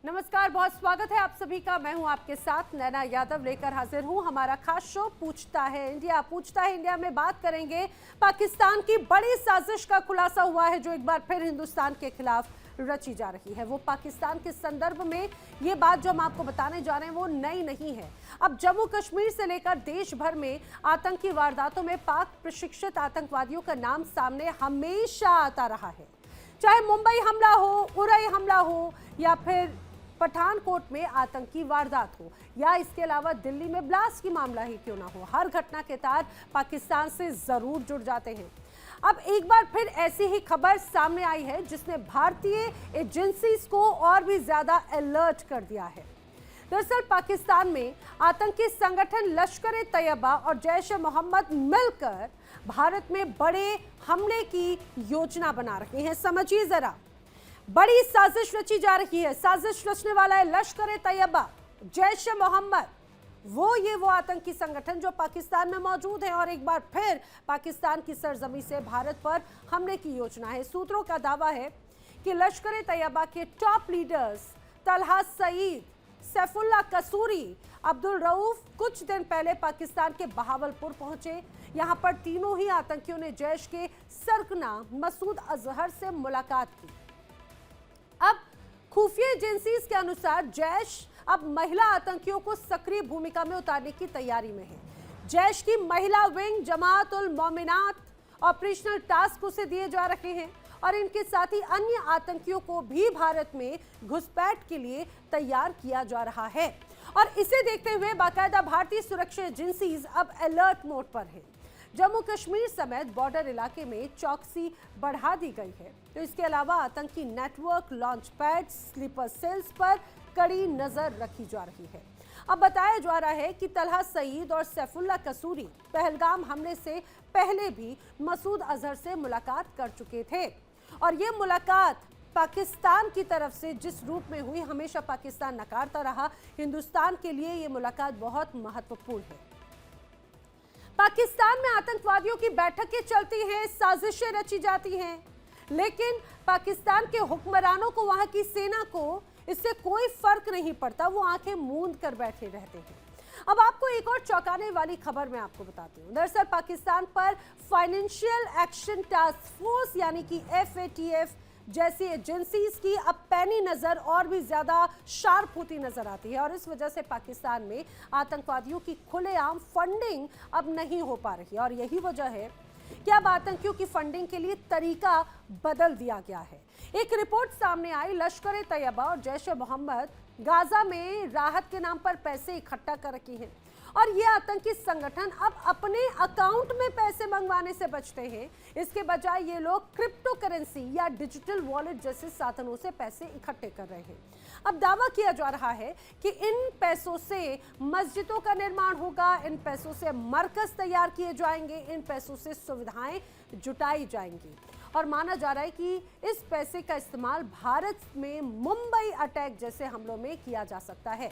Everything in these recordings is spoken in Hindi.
नमस्कार, बहुत स्वागत है आप सभी का। मैं हूं आपके साथ नैना यादव, लेकर हाजिर हूं हमारा खास शो पूछता है इंडिया। पूछता है इंडिया में बात करेंगे पाकिस्तान की बड़ी साजिश का खुलासा हुआ है जो एक बार फिर हिंदुस्तान के खिलाफ रची जा रही है। वो पाकिस्तान के संदर्भ में ये बात जो हम आपको बताने जा रहे हैं वो नई नहीं है। अब जम्मू कश्मीर से लेकर देश भर में आतंकी वारदातों में पाक प्रशिक्षित आतंकवादियों का नाम सामने हमेशा आता रहा है। चाहे मुंबई हमला हो, उरई हमला हो या फिर पठानकोट में आतंकी वारदात हो या इसके अलावा दिल्ली में ब्लास्ट की मामला ही क्यों ना हो, हर घटना के तार पाकिस्तान से जरूर जुड़ जाते हैं। अब एक बार फिर ऐसी ही खबर सामने आई है जिसने भारतीय एजेंसीज को और भी ज्यादा अलर्ट कर दिया है। दरअसल पाकिस्तान में आतंकी संगठन लश्कर ए तैयबा और जैश ए मोहम्मद मिलकर भारत में बड़े हमले की योजना बना रहे हैं। समझिए जरा, बड़ी साजिश रची जा रही है। साजिश रचने वाला है लश्कर ए तैयबा, जैश ए मोहम्मद, वो आतंकी संगठन जो पाकिस्तान में मौजूद है और एक बार फिर पाकिस्तान की सरजमी से भारत पर हमले की योजना है। सूत्रों का दावा है कि लश्कर ए तैयबा के टॉप लीडर्स तलहा सईद, सैफुल्लाह कसूरी, अब्दुल रऊफ कुछ दिन पहले पाकिस्तान के बहावलपुर पहुंचे। यहां पर तीनों ही आतंकियों ने जैश के सरगना मसूद अजहर से मुलाकात की। अब खुफिया एजेंसीज के अनुसार जैश अब महिला आतंकियों को सक्रिय भूमिका में उतारने की तैयारी में है। जैश की महिला विंग जमात उल मोमिनात ऑपरेशनल टास्क उसे दिए जा रहे हैं और इनके साथ ही अन्य आतंकियों को भी भारत में घुसपैठ के लिए तैयार किया जा रहा है। और इसे देखते हुए बाकायदा भारतीय सुरक्षा एजेंसीज अब अलर्ट मोड पर है। जम्मू कश्मीर समेत बॉर्डर इलाके में चौकसी बढ़ा दी गई है। तो इसके अलावा आतंकी network, launch pad, sleeper cells पर कड़ी नजर रखी जा रही है। अब बताया जा रहा है कि तलहा सईद और सैफुल्लाह कसूरी पहलगाम हमले से पहले भी मसूद अजहर से मुलाकात कर चुके थे और ये मुलाकात पाकिस्तान की तरफ से जिस रूप में हुई, हमेशा पाकिस्तान नकारता रहा। हिंदुस्तान के लिए ये मुलाकात बहुत महत्वपूर्ण है। पाकिस्तान में आतंकवादियों की बैठकें चलती हैं, साजिशें रची जाती हैं, लेकिन पाकिस्तान के हुक्मरानों को, वहां की सेना को इससे कोई फर्क नहीं पड़ता। वो आंखें मूंद कर बैठे रहते हैं। अब आपको एक और चौंकाने वाली खबर मैं आपको बताती हूँ। दरअसल पाकिस्तान पर फाइनेंशियल एक्शन टास्क फोर्स यानी कि FATF जैसी एजेंसीज की अब पैनी नजर और भी ज्यादा शार्प होती नजर आती है और इस वजह से पाकिस्तान में आतंकवादियों की खुलेआम फंडिंग अब नहीं हो पा रही और यही वजह है कि अब आतंकियों की फंडिंग के लिए तरीका बदल दिया गया है। एक रिपोर्ट सामने आई, लश्कर ए तैयबा और जैश ए मोहम्मद गाजा में राहत के नाम पर पैसे इकट्ठा कर रखी हैं और ये आतंकी संगठन अब अपने अकाउंट में पैसे मंगवाने से बचते हैं। इसके बजाय ये लोग क्रिप्टो करेंसी या डिजिटल वॉलेट जैसे साधनों से पैसे इकट्ठे कर रहे हैं। अब दावा किया जा रहा है कि इन पैसों से मस्जिदों का निर्माण होगा, इन पैसों से मरकज तैयार किए जाएंगे, इन पैसों से सुविधाएं जुटाई जाएंगी और माना जा रहा है कि इस पैसे का इस्तेमाल भारत में मुंबई अटैक जैसे हमलों में किया जा सकता है।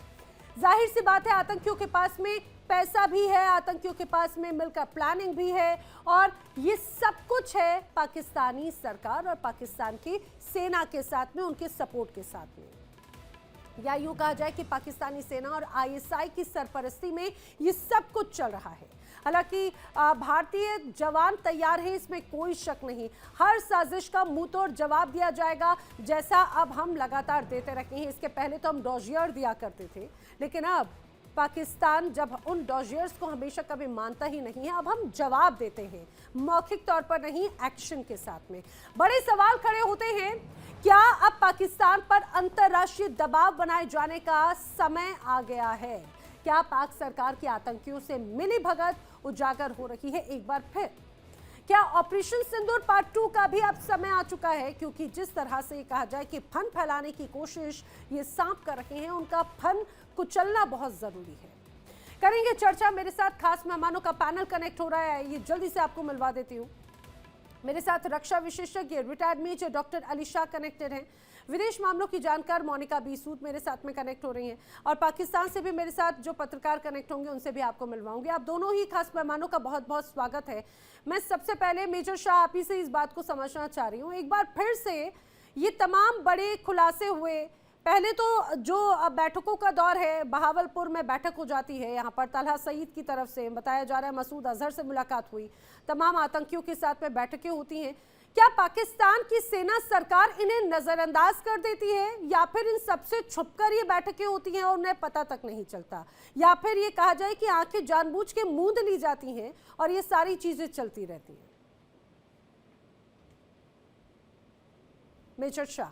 जाहिर सी बात है, आतंकियों के पास में पैसा भी है, आतंकियों के पास में मिलकर प्लानिंग भी है और ये सब कुछ है पाकिस्तानी सरकार और पाकिस्तान की सेना के साथ में, उनके सपोर्ट के साथ में, या यूं कहा जाए कि पाकिस्तानी सेना और ISI की सरपरस्ती में ये सब कुछ चल रहा है। हालांकि भारतीय जवान तैयार है, इसमें कोई शक नहीं। हर साजिश का मुंह तोड़ जवाब दिया जाएगा, जैसा अब हम लगातार देते रहे हैं। इसके पहले तो हम डॉजियर दिया करते थे, लेकिन अब पाकिस्तान जब उन डॉजियर्स को हमेशा कभी मानता ही नहीं है, अब हम जवाब देते हैं, मौखिक तौर पर नहीं, एक्शन के साथ में। बड़े सवाल खड़े होते हैं, क्या अब पाकिस्तान पर अंतर्राष्ट्रीय दबाव बनाए जाने का समय आ गया है? क्या पाक सरकार की आतंकियों से मिली भगत उजागर हो रही है एक बार फिर? क्या ऑपरेशन सिंदूर पार्ट 2 का भी अब समय आ चुका है? क्योंकि जिस तरह से कहा जाए कि फन फैलाने की कोशिश ये सांप कर रहे हैं, उनका फन कुचलना बहुत जरूरी है। करेंगे चर्चा, मेरे साथ खास मेहमानों का पैनल कनेक्ट हो रहा है, ये जल्दी से आपको मिलवा देती हूँ। मेरे साथ रक्षा विशेषज्ञ retired major doctor Ali Shah connected हैं, विदेश मामलों की जानकार मोनिका बी सूद मेरे साथ में कनेक्ट हो रही हैं और पाकिस्तान से भी मेरे साथ जो पत्रकार कनेक्ट होंगे उनसे भी आपको मिलवाऊंगी। आप दोनों ही खास मेहमानों का बहुत बहुत स्वागत है। मैं सबसे पहले मेजर शाह आप ही से इस बात को समझना चाह रही हूँ, एक बार फिर से ये तमाम बड़े खुलासे हुए पहले तो जो अब बैठकों का दौर है, बहावलपुर में बैठक हो जाती है, यहाँ पर तलहा सईद की तरफ से बताया जा रहा है मसूद अजहर से मुलाकात हुई, तमाम आतंकियों के साथ में बैठकें होती हैं। क्या पाकिस्तान की सेना सरकार इन्हें नजरअंदाज कर देती है, या फिर इन सबसे छुपकर ये बैठकें होती हैं और उन्हें पता तक नहीं चलता, या फिर ये कहा जाए कि आंखें जानबूझ के मूंद ली जाती हैं और ये सारी चीजें चलती रहती हैं? मेजर शाह।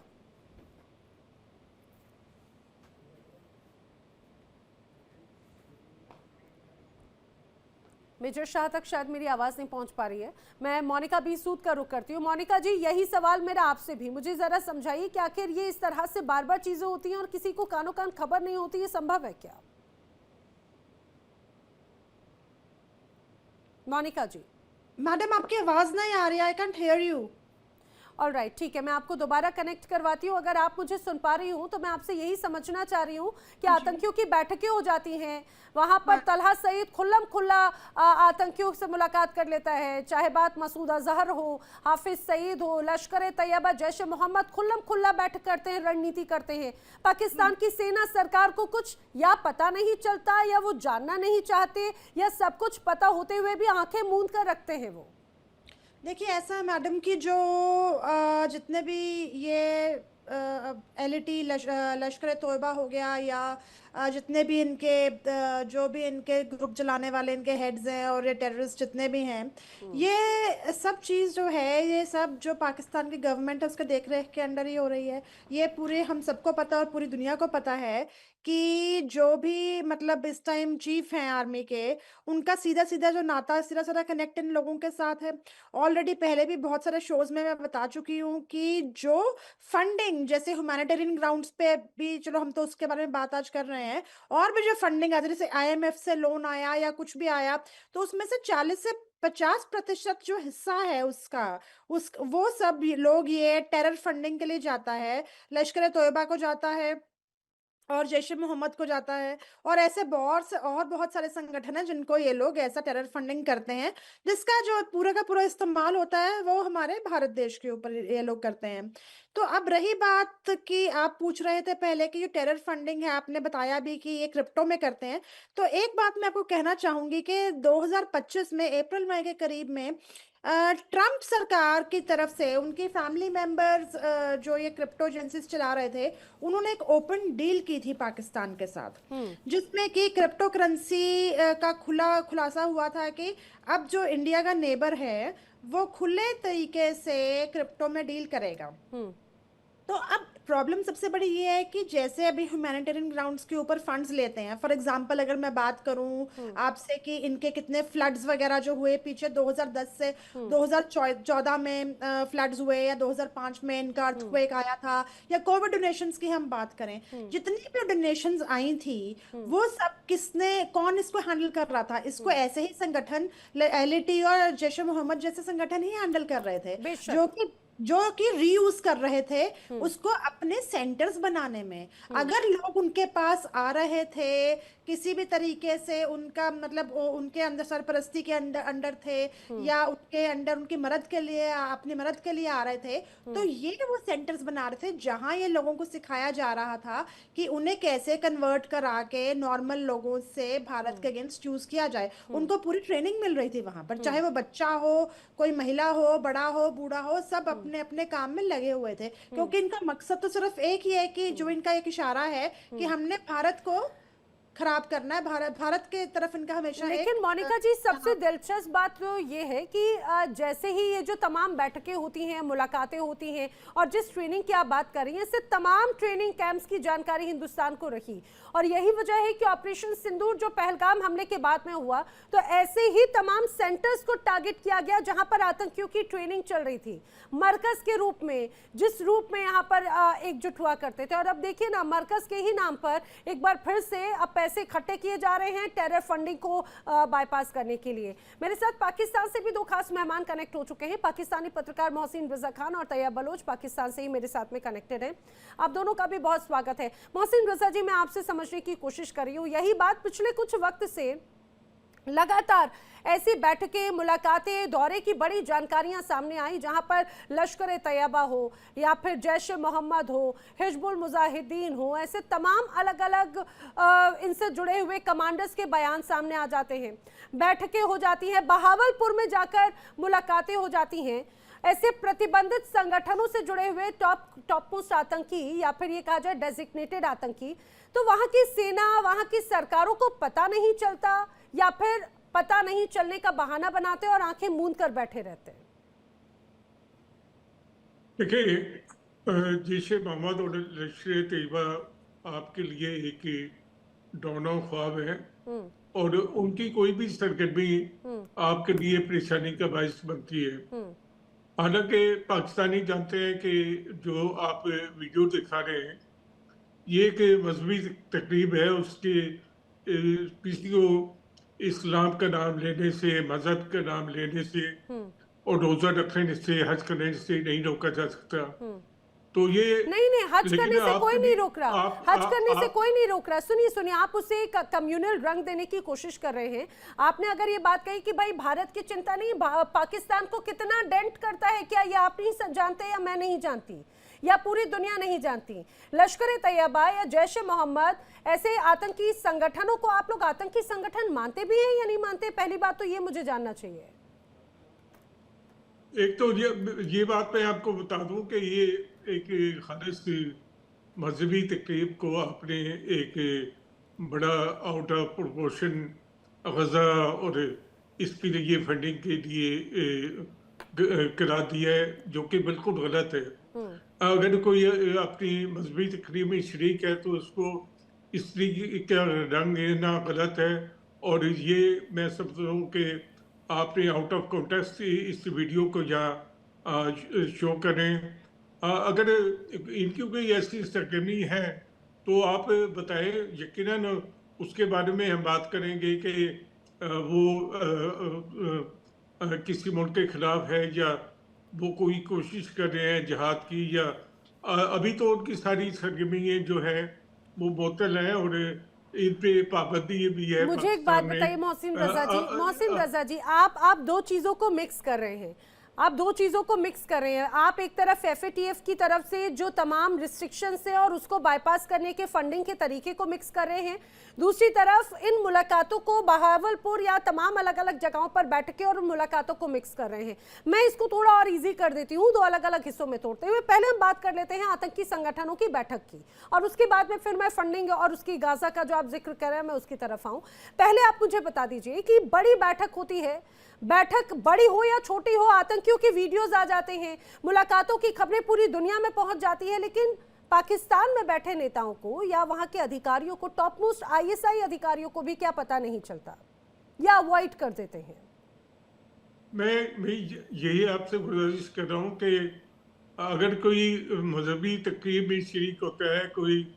मेजर शाह तक शायद मेरी आवाज नहीं पहुंच पा रही है। मैं मोनिका बी सूद का रुख करती हूँ। मोनिका जी, यही सवाल मेरा आपसे भी, मुझे जरा समझाइए कि आखिर ये इस तरह से बार बार चीजें होती हैं और किसी को कानो कान खबर नहीं होती, ये संभव है क्या? मोनिका जी। मैडम, आपकी आवाज नहीं आ रही, I can't here you. Alright, ठीक है, मैं आपको दोबारा कनेक्ट करवाती हूँ। अगर आप मुझे सुन पा रही हूँ तो मैं आपसे यही समझना चाह रही हूँ कि आतंकियों की बैठकें हो जाती हैं, वहां पर तलहा सईद खुल्लम खुल्ला आतंकियों से मुलाकात कर लेता है, चाहे बात मसूद अजहर हो, हाफिज सईद हो, लश्कर तैयबा, जैश ए मोहम्मद, खुल्लम खुल्ला बैठक करते हैं, रणनीति करते हैं। पाकिस्तान की सेना सरकार को कुछ या पता नहीं चलता, या वो जानना नहीं चाहते, या सब कुछ पता होते हुए भी आंखें मूंद कर रखते हैं वो? देखिए, ऐसा है मैडम कि जो जितने भी ये एलईटी लश्कर तोयबा हो गया, या जितने भी इनके जो भी इनके ग्रुप चलाने वाले इनके हेड्स हैं और ये टेररिस्ट जितने भी हैं, ये सब चीज़ जो है, ये सब जो पाकिस्तान की गवर्नमेंट है उसके देख रेख के अंडर ही हो रही है। ये पूरे हम सबको पता और पूरी दुनिया को पता है कि जो भी मतलब इस टाइम चीफ हैं आर्मी के, उनका सीधा सीधा जो नाता, सीधा सीधा कनेक्ट इन लोगों के साथ है। ऑलरेडी पहले भी बहुत सारे शोज में मैं बता चुकी हूँ कि जो फंडिंग, जैसे ह्यूमैनिटेरियन ग्राउंड्स पे भी, चलो हम तो उसके बारे में बात आज कर रहे हैं, और भी जो फंडिंग आती है, जैसे आईएमएफ से लोन आया या कुछ भी आया, तो उसमें से 40 से 50% जो हिस्सा है उसका, वो सब लोग ये टेरर फंडिंग के लिए जाता है, लश्कर तोयबा को जाता है और जैश ए मोहम्मद को जाता है, और ऐसे बहुत सारे संगठन हैं जिनको ये लोग ऐसा टेरर फंडिंग करते हैं, जिसका जो पूरा का पूरा इस्तेमाल होता है वो हमारे भारत देश के ऊपर ये लोग करते हैं। तो अब रही बात कि आप पूछ रहे थे पहले कि जो टेरर फंडिंग है, आपने बताया भी कि ये क्रिप्टो में करते हैं, तो एक बात मैं आपको कहना चाहूंगी कि 2025 में अप्रैल मई के करीब में ट्रम्प सरकार की तरफ से उनकी फैमिली मेंबर्स जो ये क्रिप्टो एजेंसीज चला रहे थे, उन्होंने एक ओपन डील की थी पाकिस्तान के साथ, जिसमें कि क्रिप्टो करेंसी का खुलासा हुआ था कि अब जो इंडिया का नेबर है वो खुले तरीके से क्रिप्टो में डील करेगा। तो अब प्रॉब्लम सबसे बड़ी ये है कि जैसे अभी ह्यूमैनिटेरियन ग्राउंड्स के ऊपर फंड्स लेते हैं, फॉर एग्जांपल अगर मैं बात करूं आपसे कि इनके कितने फ्लड्स वगैरह जो हुए पीछे 2010 से 2014 में फ्लड्स हुए, या 2005 में इनका अर्थक्वेक आया था, या कोविड डोनेशंस की हम बात करें, जितनी भी डोनेशंस आई थी वो सब कौन इसको हैंडल कर रहा था? इसको ऐसे ही संगठन एलईटी और जैश ए मोहम्मद जैसे संगठन ही हैंडल कर रहे थे, जो कि रीयूज कर रहे थे उसको अपने सेंटर्स बनाने में। अगर लोग उनके पास आ रहे थे किसी भी तरीके से, उनका मतलब उनके अंदर सरपरस्ती के अंडर थे, या उनके अंडर उनकी मदद के लिए, अपनी मदद के लिए आ रहे थे, तो ये वो सेंटर्स बना रहे थे जहां ये लोगों को सिखाया जा रहा था कि उन्हें कैसे कन्वर्ट करा के नॉर्मल लोगों से भारत के अगेंस्ट यूज किया जाए। उनको पूरी ट्रेनिंग मिल रही थी वहां पर, चाहे वो बच्चा हो, कोई महिला हो, बड़ा हो, बूढ़ा हो, सब अपने अपने काम में लगे हुए थे, क्योंकि इनका मकसद तो सिर्फ एक ही है कि जो इनका एक इशारा है कि हमने भारत को खराब करना है, भारत के तरफ इनका हमेशा। लेकिन मोनिका जी, सबसे दिलचस्प बात तो ये है कि जैसे ही ये जो तमाम बैठकें होती हैं, मुलाकातें होती हैं, और जिस ट्रेनिंग की आप बात कर रही हैं, इससे तमाम ट्रेनिंग कैंप्स की जानकारी हिंदुस्तान को रही, और यही वजह है कि ऑपरेशन सिंदूर जो पहलगाम हमले के बाद में हुआ, तो ऐसे ही तमाम सेंटर्स को टारगेट किया गया जहां पर आतंकियों की ट्रेनिंग चल रही थी, मरकज के रूप में, जिस रूप में यहाँ पर एकजुट हुआ करते थे। और अब देखिए ना, मरकज के ही नाम पर एक बार फिर से अब पैसे इकट्ठे किए जा रहे हैं टेरर फंडिंग को बाईपास करने के लिए। मेरे साथ पाकिस्तान से भी दो खास मेहमान कनेक्ट हो चुके हैं। पाकिस्तानी पत्रकार मोहसिन रजा खान और तैयब बलोच पाकिस्तान से ही मेरे साथ में कनेक्टेड हैं। आप दोनों का भी बहुत स्वागत है। मोहसिन रजा जी, मैं आपसे समझने की कोशिश कर रही हूँ, यही बात पिछले कुछ वक्त से लगातार ऐसी बैठकें, मुलाकातें, दौरे की बड़ी जानकारियां सामने आई, जहां पर लश्कर तैयबा हो या फिर जैश ए मोहम्मद हो, हिजबुल मुजाहिदीन हो, ऐसे तमाम अलग अलग इनसे जुड़े हुए कमांडर्स के बयान सामने आ जाते हैं। बैठकें हो जाती हैं, बहावलपुर में जाकर मुलाकातें हो जाती हैं। ऐसे प्रतिबंधित संगठनों से जुड़े हुए टॉप मोस्ट आतंकी या फिर ये कहा जाए डेजिग्नेटेड आतंकी, तो वहां की सेना, वहां की सरकारों को पता नहीं चलता या फिर पता नहीं चलने का बहाना बनाते और आंखें मूंद कर बैठे रहते हैं। देखिए, जैश ए मोहम्मद और लश्कर तैयबा आपके लिए एक डौना ख्वाब है और उनकी कोई भी सरगर्मी आपके लिए परेशानी का बायस बनती है। हालांकि पाकिस्तानी जानते हैं कि जो आप वीडियो दिखा रहे हैं ये एक मजहबी तकरीब है, उसके किसी को इस्लाम का नाम लेने से, मजहब का नाम लेने से और रोजा रखने से, हज करने से नहीं रोका जा सकता। तो ये नहीं, हज करने से कोई नहीं रोक रहा, हज करने से कोई नहीं रोक रहा। सुनिए, आप उसे एक कम्युनल रंग देने की कोशिश कर रहे हैं। आपने अगर ये बात कही कि भाई भारत की चिंता नहीं, पाकिस्तान को कितना डेंट करता है, क्या ये आप नहीं जानते या मैं नहीं जानती या पूरी दुनिया नहीं जानती? लश्कर तैयबा या जैश ए मोहम्मद ऐसे आतंकी संगठनों को आप लोग आतंकी संगठन मानते भी हैं या नहीं मानते? पहली बात तो ये मुझे जानना चाहिए। एक तो ये बात मैं आपको बता दूं कि ये एक खालिस मजहबी तकरीब को आपने एक बड़ा आउट ऑफ प्रोपोर्शन गजा और इसके लिए फंडिंग के लिए करा दिया है, जो कि बिल्कुल गलत है। अगर कोई अपनी मजहबी तकरीब में शरीक है तो उसको इस तरीके का रंग लेना गलत है। और ये मैं समझता हूँ कि आपने आउट ऑफ कॉन्टेक्स्ट इस वीडियो को यहाँ शो करें। अगर इनकी कोई ऐसी सरगर्मी है तो आप बताएं, यकीनन उसके बारे में हम बात करेंगे कि वो किसी मुल्क के खिलाफ है या वो कोई कोशिश कर रहे हैं जिहाद की, या अभी तो उनकी सारी सरगर्मियाँ जो है वो बोतल है और इन पे पाबंदी भी है। मुझे एक बात बताइए मोहसिन रजा जी, आप दो चीजों को मिक्स कर रहे हैं। आप एक तरफ एफएटीएफ की तरफ से जो तमाम रिस्ट्रिक्शंस है और उसको बाईपास करने के फंडिंग के तरीके को मिक्स कर रहे हैं, दूसरी तरफ इन मुलाकातों को बहावलपुर या तमाम अलग अलग जगहों पर बैठकें और मुलाकातों को मिक्स कर रहे हैं। मैं इसको थोड़ा और इजी कर देती हूँ, दो अलग अलग हिस्सों में तोड़ते हुए। पहले हम बात कर लेते हैं आतंकी संगठनों की बैठक की, और उसके बाद में फिर मैं फंडिंग और उसकी गाजा का जो आप जिक्र कर रहे हैं मैं उसकी तरफ आऊँ। पहले आप मुझे बता दीजिए कि बड़ी बैठक होती है, बैठक बड़ी हो या छोटी हो, आतंकियों के वीडियोस आ जाते हैं, मुलाकातों की खबरें पूरी दुनिया में पहुंच जाती है, लेकिन पाकिस्तान में बैठे नेताओं को या वहां के अधिकारियों को, टॉप मोस्ट आईएसआई अधिकारियों को भी क्या पता नहीं चलता या अवॉइड कर देते हैं? मैं यही आपसे गुजारिश कर रहा हूँ कि अगर कोई मजहबी तकरीब में शरीक होता है, कोई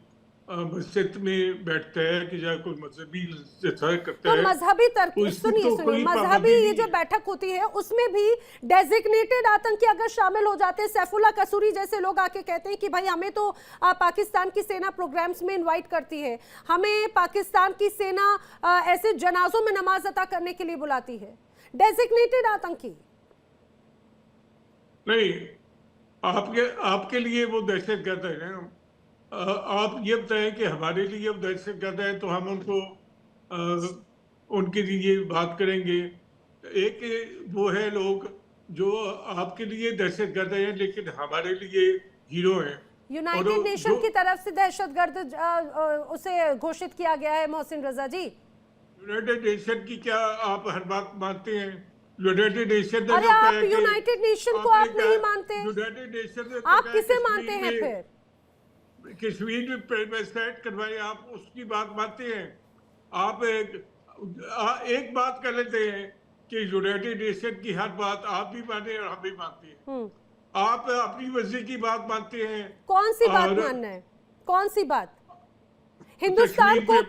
मस्जिद में बैठता है कि या कोई मजहबी करता है, मजहबी सुनिए, मजहबी ये जो बैठक होती है उसमें भी डेजिग्नेटेड आतंकी अगर शामिल हो जाते हैं, सैफुल्ला कसूरी जैसे लोग आके कहते हैं कि भाई हमें तो पाकिस्तान की सेना प्रोग्राम्स में इनवाइट करती है, हमें पाकिस्तान की सेना ऐसे जनाजों में नमाज अता करने के लिए बुलाती है, डेजिग्नेटेड आतंकी नहीं, आपके लिए वो दहशतगर्द है। आप ये बताएं कि हमारे लिए वो दहशतगर्द है तो हम उनको उनके लिए बात करेंगे। एक वो है लोग जो आपके लिए दहशतगर्द है लेकिन हमारे लिए हीरो हैं। यूनाइटेड नेशन की तरफ से दहशतगर्द उसे घोषित किया गया है। मोहसिन रजा जी, यूनाइटेड नेशन की क्या आप हर बात मानते हैं? यूनाइटेड नेशन अरे आप यूनाइटेड नेशन को आप नहीं मानते, यूनाइटेड नेशन आप किसे मानते हैं? फिर कश्मीर में प्रेसिडेंट करवाए, आप उसकी बात मानते हैं? आप एक बात कर लेते हैं कि यूनाइटेड नेशन की हर बात आप भी माने और हम भी मानते हैं। आप अपनी मर्जी की बात मानते हैं। कौन सी बात मानना है? कौन सी बात? हिंदुस्तान को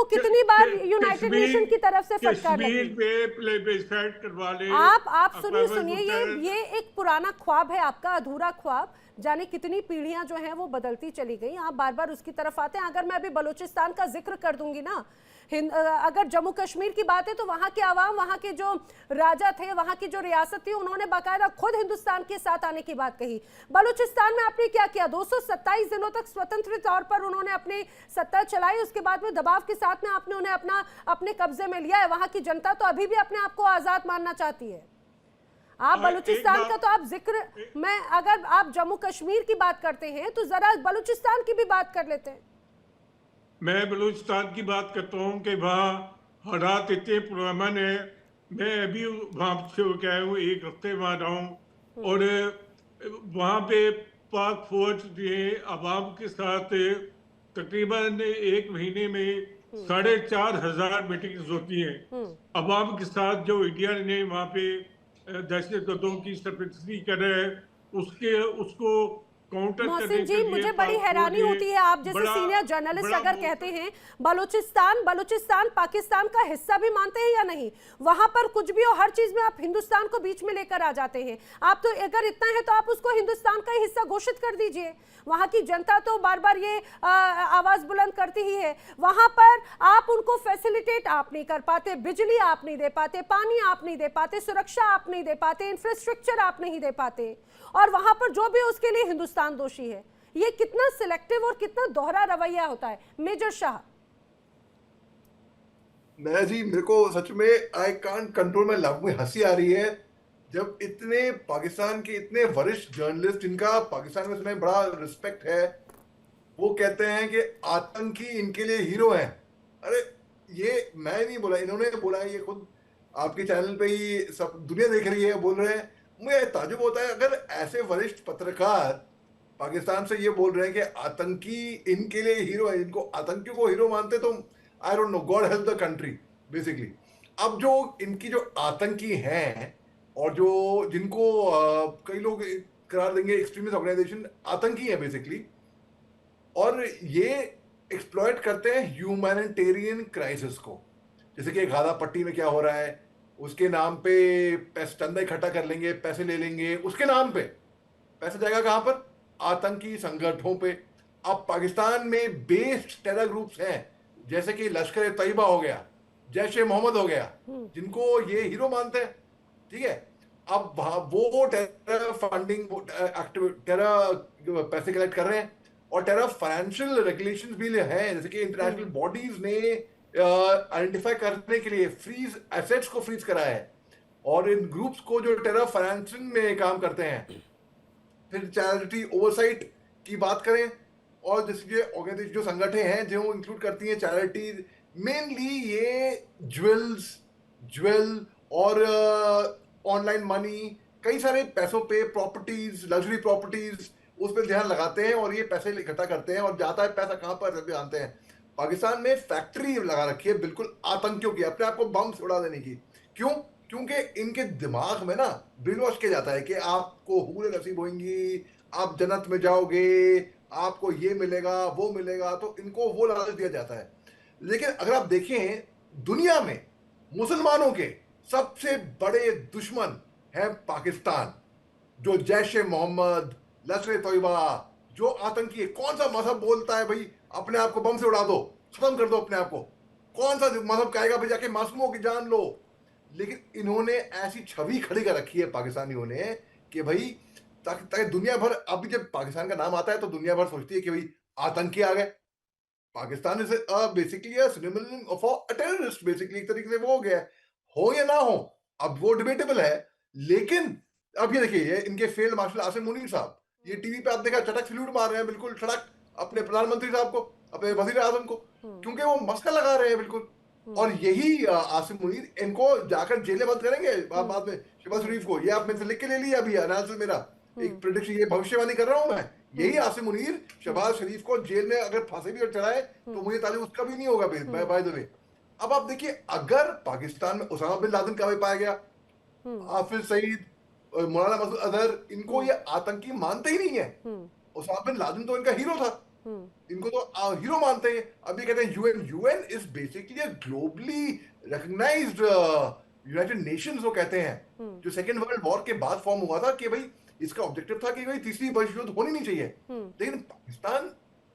कितनी बार यूनाइटेड नेशन की तरफ से फटकार लगी? आप सुनिए, ये एक पुराना ख्वाब है आपका, अधूरा ख्वाब। जाने कितनी पीढ़ियां जो हैं वो बदलती चली गई। आप बार बार उसकी तरफ आते हैं। अगर मैं अभी बलूचिस्तान का जिक्र कर दूंगी ना, अगर जम्मू कश्मीर की बात है तो वहां के आवाम, वहां के जो राजा थे, वहां की जो रियासत थी, उन्होंने बाकायदा खुद हिंदुस्तान के साथ आने की बात कही। बलूचिस्तान में आपने क्या किया? 227 दिनों तक स्वतंत्र तौर पर उन्होंने अपनी सत्ता चलाई, उसके बाद में दबाव के साथ में आपने उन्हें अपने कब्जे में लिया है। वहां की जनता तो अभी भी अपने आप को आजाद मानना चाहती है। आप बलूचिस्तान का तो आप जिक्र, मैं अगर आप जम्मू कश्मीर की बात करते हैं तो जरा बलूचिस्तान की भी बात कर लेते हैं। मैं बलूचिस्तान की बात करता हूँ कि वहाँ हालात इतने पुरअमन है। मैं अभी वहाँ से होकर आया हूँ, एक हफ्ते वहाँ रहा हूँ, और वहाँ पे पाक फौज ने अवाम के साथ तकरीबन एक महीने में 4,500 मीटिंग्स होती हैं अवाम के साथ। जो इंडिया ने वहाँ पे दहशतगर्दों की सरपरस्ती कर रहा है, उसको काउंटर करने मोहसिन जी, के लिए मुझे बड़ी हैरानी होती है, आप जैसे सीनियर जर्नलिस्ट अगर कहते हैं बलूचिस्तान पाकिस्तान का हिस्सा भी मानते हैं या नहीं? वहां पर कुछ भी हो, हर चीज में आप हिंदुस्तान को बीच में लेकर आ जाते हैं। आप तो अगर इतना है तो आप उसको हिंदुस्तान का ही हिस्सा घोषित कर दीजिए। वहां की जनता तो बार बार ये आवाज बुलंद करती ही है। वहां पर आप उनको फैसिलिटेट आप नहीं कर पाते, बिजली आप नहीं दे पाते, पानी आप नहीं दे पाते, सुरक्षा आप नहीं दे पाते, इंफ्रास्ट्रक्चर आप नहीं दे पाते, और वहां पर जो भी उसके लिए हिंदुस्तान दोषी है। ये कितना सिलेक्टिव और कितना दोहरा रवैया होता है। मेजर शाह। नया जी, मेरे को सच में I can't control my love में हंसी आ रही है जब इतने पाकिस्तान के इतने वरिष्ठ जर्नलिस्ट, जिनका पाकिस्तान में सुना बड़ा रिस्पेक्ट है, वो कहते हैं कि आतंकी इनके लिए हीरो हैं। अरे ये मैं नहीं बोला, इन्होंने बोला है, ये खुद आपके चैनल पे ही सब दुनिया देख रही है, बोल रहे हैं। मुझे ताजुब होता है अगर ऐसे वरिष्ठ पत्रकार पाकिस्तान से ये बोल रहे हैं कि आतंकी इनके लिए हीरो है, इनको आतंकियों को हीरो मानते, तो I don't know, God help the country basically. अब जो इनकी जो आतंकी हैं और जो जिनको कई लोग करार देंगे एक्सट्रीमिस्ट ऑर्गेनाइजेशन, आतंकी है बेसिकली, और ये एक्सप्लॉइट करते हैं ह्यूमैनिटेरियन क्राइसिस को। जैसे कि गाजा पट्टी में क्या हो रहा है, उसके नाम पे पैसे चंदा इकट्ठा कर लेंगे, पैसे ले लेंगे, उसके नाम पे पैसा जाएगा कहां पर? आतंकी संगठनों पे। अब पाकिस्तान में बेस्ड टेरर ग्रुप्स हैं, जैसे कि लश्कर ए तैयबा हो गया, जैश ए मोहम्मद हो गया, जिनको ये हीरो मानते हैं, ठीक है। अब वो टेरर फंडिंग, टेरर पैसे कलेक्ट कर रहे हैं, और टेरर फाइनेंशियल रेगुलेशंस भी हैं, जैसे कि इंटरनेशनल बॉडीज ने आइडेंटिफाई करने के लिए फ्रीज एसेट्स को फ्रीज करा है, और इन ग्रुप्स को जो टेरर फाइनेंसिंग में काम करते हैं। फिर चैरिटी ओवरसाइट की बात करें, और जैसे ऑर्गेनाइजेशन जो संगठन हैं जो इंक्लूड करती हैं चैरिटी, मेनली ये ज्वेल और ऑनलाइन मनी, कई सारे पैसों पे प्रॉपर्टीज, लग्जरी प्रॉपर्टीज, उस पर ध्यान लगाते हैं, और ये पैसे इकट्ठा करते हैं। और जाता है पैसा कहां पर जानते हैं? पाकिस्तान में फैक्ट्री लगा रखी है बिल्कुल आतंकियों की, अपने आप को बम से उड़ा देने की। क्यों? क्योंकि इनके दिमाग में ना ब्रेन वॉश किया जाता है कि आपको हूरें नसीब होंगी, आप जन्नत में जाओगे, आपको ये मिलेगा वो मिलेगा, तो इनको वो लालच दिया जाता है। लेकिन अगर आप देखें, दुनिया में मुसलमानों के सबसे बड़े दुश्मन है पाकिस्तान। जो जैश ए मोहम्मद, लश्कर ए तैयबा, जो आतंकी है, कौन सा मजहब बोलता है भाई अपने आप को बम से उड़ा दो, खत्म कर दो अपने आप को? कौन सा मजहब कहेगा भाई जाके मासूमों की जान लो? लेकिन इन्होंने ऐसी छवि खड़ी कर रखी है पाकिस्तानियों ने कि भाई ताकि दुनिया भर, अभी जब पाकिस्तान का नाम आता है तो दुनिया भर सोचती है कि भाई आतंकी आ गए। Pakistan is basically a synonym of a terrorist, basically एक तरीके से वो हो गया है। हो या ना हो, अब वो डिबेटेबल है। लेकिन अब ये देखिए, ये इनके फील्ड मार्शल आसिम मुनीर साहब, ये टीवी पे आप देखा चटक सल्यूट मार रहे हैं, बिल्कुल सड़क अपने प्रधानमंत्री साहब को, अपने वजीर आजम को, क्योंकि वो मस्का लगा रहे हैं बिल्कुल। और यही आसिम मुनीर इनको जाकर जेल में बंद करेंगे बाद में, शहबाज शरीफ को। ये आप मेरे से लिख के ले लिया अभी एनालिसिस, मेरा एक प्रेडिक्शन, ये भविष्यवाणी कर रहा हूं मैं। यही आसिम मुनीर शहबाज शरीफ को जेल में अगर फांसी भी चढ़ाए तो मुझे ताल्लुक उसका भी नहीं होगा बाय द वे। अब आप देखिए, अगर पाकिस्तान में उसामा बिन लादेन कहाँ पाया गया, हाफिज सईद, मौलाना मसूद अजहर, इनको ये आतंकी मानते ही नहीं है। उसामा बिन लादेन तो इनका हीरो था, इनको तो हीरो मानते हैं। अभी कहते हैं UN is basically a globally recognised United Nations, वो कहते हैं, जो सेकेंड वर्ल्ड वॉर के बाद फॉर्म हुआ था, कि भाई इसका ऑब्जेक्टिव था कि भाई तीसरी विश्व युद्ध होनी नहीं चाहिए, लेकिन पाकिस्तान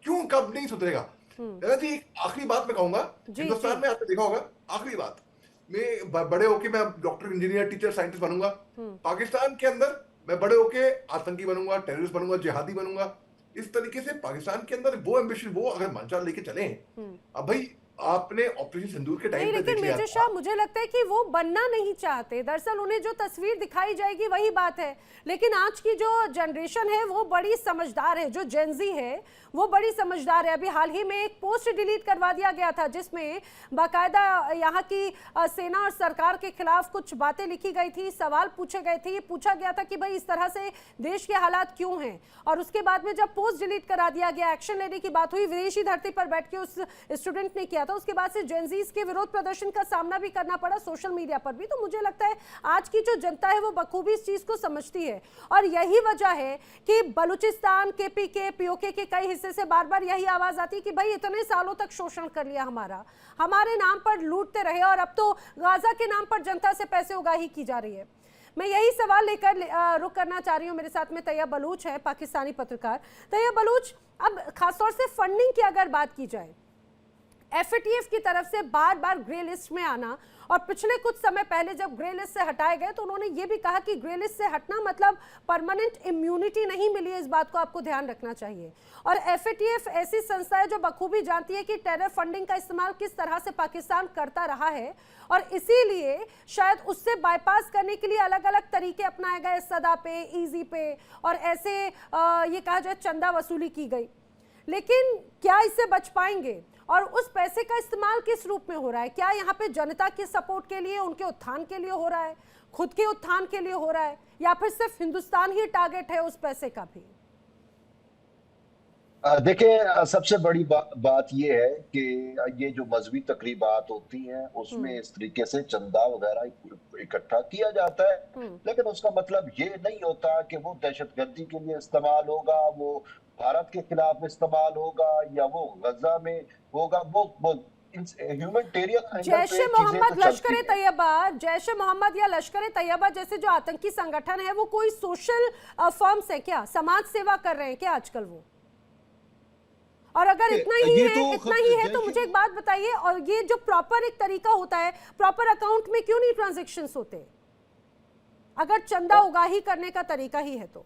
क्यों कब नहीं सुधरेगा। दादा जी एक आखिरी बात मैं कहूंगा, हिंदुस्तान में आपने देखा होगा, आखिरी बात, मैं बड़े होके मैं डॉक्टर, इंजीनियर, टीचर, साइंटिस्ट बनूंगा, पाकिस्तान के अंदर मैं बड़े होके आतंकी बनूंगा, टेररिस्ट बनूंगा, जिहादी बनूंगा। इस तरीके से पाकिस्तान के अंदर वो एम्बिशन, वो अगर मंशा लेके चले, अब भाई आपने ऑपरेशन सिंदूर के टाइम पे देख लेकिन लिया मेजर शाह मुझे लगता है कि वो बनना नहीं चाहते, दरअसल उन्हें जो तस्वीर दिखाई जाएगी वही बात है। लेकिन आज की जो जनरेशन है वो बड़ी समझदार है, जो जेनजी है वो बड़ी समझदार है। अभी हाल ही में एक पोस्ट डिलीट करवा दिया गया था जिसमें बाकायदा यहाँ की सेना और सरकार के खिलाफ कुछ बातें लिखी गई थी, सवाल पूछे गए थे, ये पूछा गया था कि भाई इस तरह से देश के हालात क्यों हैं। और उसके बाद में जब पोस्ट डिलीट करा दिया गया, एक्शन लेने की बात हुई, विदेशी धरती पर बैठ के उस स्टूडेंट ने किया था, उसके बाद से जेनजीज के विरोध प्रदर्शन का सामना भी करना पड़ा सोशल मीडिया पर भी। तो मुझे लगता है आज की जो जनता है वो बखूबी इस चीज को समझती है, और यही वजह है कि बलूचिस्तान, केपीके, पीओके के कई हिस्से से बार बार यही आवाज आती है कि भाई इतने सालों तक शोषण कर लिया हमारा, हमारे नाम पर लूटते रहे, और अब तो गाजा के नाम पर जनता से पैसे उगाही की जा रही है। मैं यही सवाल लेकर रुक करना चाह रही हूँ। मेरे साथ में तैयब बलूच है, पाकिस्तानी पत्रकार। तैयब बलूच, अब खासतौर से फंडिंग की अगर बात की जाए, एफएटीएफ की तरफ से बार बार ग्रे लिस्ट में आना, और पिछले कुछ समय पहले जब ग्रे लिस्ट से हटाए गए तो उन्होंने ये भी कहा कि ग्रे लिस्ट से हटना मतलब परमानेंट इम्यूनिटी नहीं मिली है, इस बात को आपको ध्यान रखना चाहिए। और एफएटीएफ ऐसी संस्था है जो बखूबी जानती है कि टेरर फंडिंग का इस्तेमाल किस तरह से पाकिस्तान करता रहा है, और इसीलिए शायद उससे बाईपास करने के लिए अलग अलग तरीके अपनाए गए, सदा पे, इजी पे, और ऐसे ये कहा जाए चंदा वसूली की गई। लेकिन क्या इससे बच पाएंगे, और उस पैसे का इस्तेमाल किस रूप में हो रहा है? क्या यहाँ पे जनता के सपोर्ट के लिए, उनके उत्थान के लिए हो रहा है, खुद के उत्थान के लिए हो रहा है, या फिर सिर्फ हिंदुस्तान ही टारगेट है उस पैसे का भी? देखिए, सबसे बड़ी बात ये है कि ये जो मजहबी तकरीबात होती हैं उसमें इस तरीके से चंदा वगैरह इकट्ठा किया जाता है, लेकिन उसका मतलब ये नहीं होता कि वो दहशतगर्दी के लिए इस्तेमाल होगा, वो भारत के खिलाफ इस्तेमाल होगा, या वो गजा में होगा। वो ह्यूमैनिटेरियन जैशे मोहम्मद, लश्कर तैयबा, जैशे मोहम्मद या लश्कर तैयबा जैसे जो आतंकी संगठन है वो कोई सोशल फर्म्स है क्या, समाज सेवा कर रहे हैं क्या आजकल वो? और अगर इतना ही है तो मुझे एक बात बताइए, और ये जो प्रॉपर एक तरीका होता है, प्रॉपर अकाउंट में क्यों नहीं ट्रांजैक्शंस होते, अगर चंदा उगाही करने का तरीका ही है तो?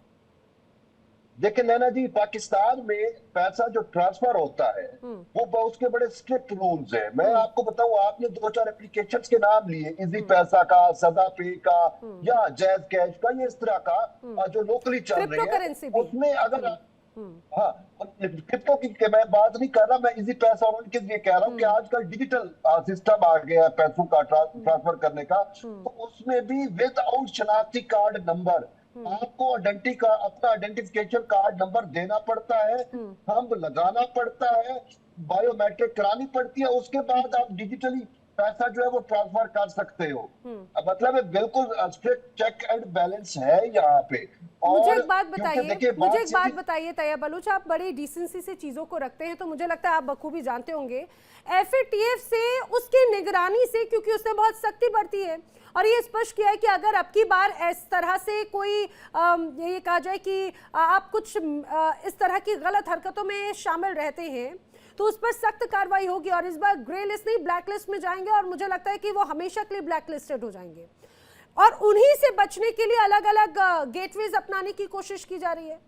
देखिए नैना जी, पाकिस्तान में पैसा जो ट्रांसफर होता है वो उसके बड़े स्ट्रिक्ट रूल्स हैं। मैं आपको बताऊं, आपने 2-4 एप्लीकेशंस के नाम लिए, इजी पैसा का, सदा पे का, या जैज कैश का, ये इस तरह का जो लोकली चल रही है, उसमें अगर हाँ, क्रिप्टो की मैं बात नहीं कर रहा, मैं इजी पैसा और उनके लिए कह रहा हूँ कि आजकल डिजिटल सिस्टम आ गया है पैसों का ट्रांसफर करने का, तो उसमें भी विदाउट शनाख्ती कार्ड नंबर आपको अपना आइडेंटिफिकेशन कार्ड नंबर देना पड़ता है, थंब लगाना पड़ता है, बायोमेट्रिक करानी पड़ती है, उसके बाद आप डिजिटली पैसा जो है वो ट्रांसफर कर सकते हो। मतलब है बिल्कुल स्ट्रिक्ट चेक एंड बैलेंस है यहाँ पे। मुझे एक बात बताइए तैयब बलूच, आप बड़ी डिसेंसी से चीजों को रखते हैं तो मुझे लगता है आप बखूबी जानते होंगे एफएटीएफ से, उसकी निगरानी से, क्योंकि उसने बहुत सख्ती बरती है और ये स्पष्ट किया है कि अगर अब की बार इस तरह से कोई ये कहा जाए कि आप कुछ इस तरह की गलत हरकतों में शामिल रहते हैं तो उस पर सख्त कार्रवाई होगी, और इस बार ग्रे लिस्ट नहीं ब्लैक लिस्ट में जाएंगे, और मुझे लगता है कि वो हमेशा के लिए ब्लैक लिस्टेड हो जाएंगे, और उन्हीं से बचने के लिए अलग अलग गेटवेज अपनाने की कोशिश की जा रही है।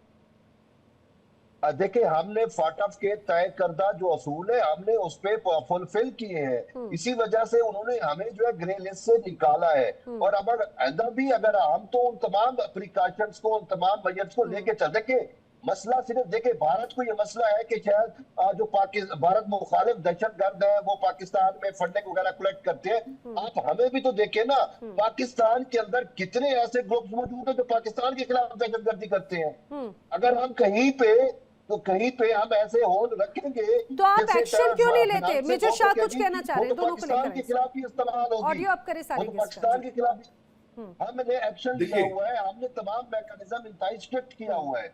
देखिए, हमने फाटफ के तय करदा जो असूल है हमने उस पे फुलफिल किए हैं, इसी वजह से उन्होंने हमें जो है ग्रे लिस्ट से निकाला है। और अगर हम तो उन तमाम प्रिकॉशंस को, उन तमाम मेजर्स को लेके चल, देखिए मसला सिर्फ, देखिए भारत को ये मसला है कि शायद जो भारत मुखालिफ दहशतगर्द है वो पाकिस्तान में फंडिंग वगैरह कलेक्ट करते हैं। आप हमें भी तो देखें ना, पाकिस्तान के अंदर कितने ऐसे ग्रुप्स मौजूद हैं जो पाकिस्तान के खिलाफ दहशतगर्दी करते हैं। अगर हम कहीं पे हम ऐसे होल रखेंगे तो आप एक्शन क्यों नहीं लेते? मेजर शाह कुछ कहना चाह रहे हैं, दोनों को लेकर के खिलाफ ही इस्तेमाल होगी, ऑडियो आप करे सारे पाकिस्तान के खिलाफ हमने एक्शन लिया हुआ है, हमने तमाम मैकेनिज्म इंतहाई स्ट्रिक्ट किया हुआ है।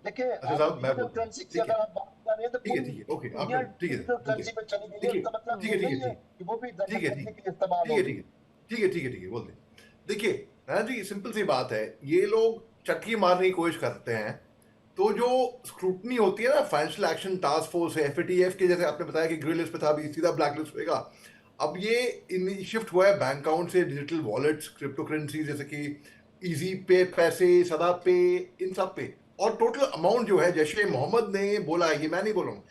देखिए करेंसी की अगर आप बात कर रहे हैं तो करेंसी पे चली गई है, इसका मतलब ये नहीं है कि वो भी दहशतगर्दी के इस्तेमाल होगी। ठीक है बोल दे। देखिए जी सिंपल सी बात है, ये लोग चटकी मारने की कोशिश करते हैं, तो जो स्क्रूटनी होती है ना, फाइनेंशियल एक्शन टास्क फोर्स है, एफएटीएफ के, जैसे आपने बताया कि ग्रे लिस्ट पे था, अभी सीधा ब्लैक लिस्ट होएगा। अब ये इन शिफ्ट हुआ है बैंक अकाउंट से डिजिटल वॉलेट्स, क्रिप्टो करेंसी जैसे कि इजी पे, पैसे, सदा पे, इन सब पे। और टोटल अमाउंट जो है, जैश ए मोहम्मद ने बोला है, ये मैं नहीं बोल रहा हूँ,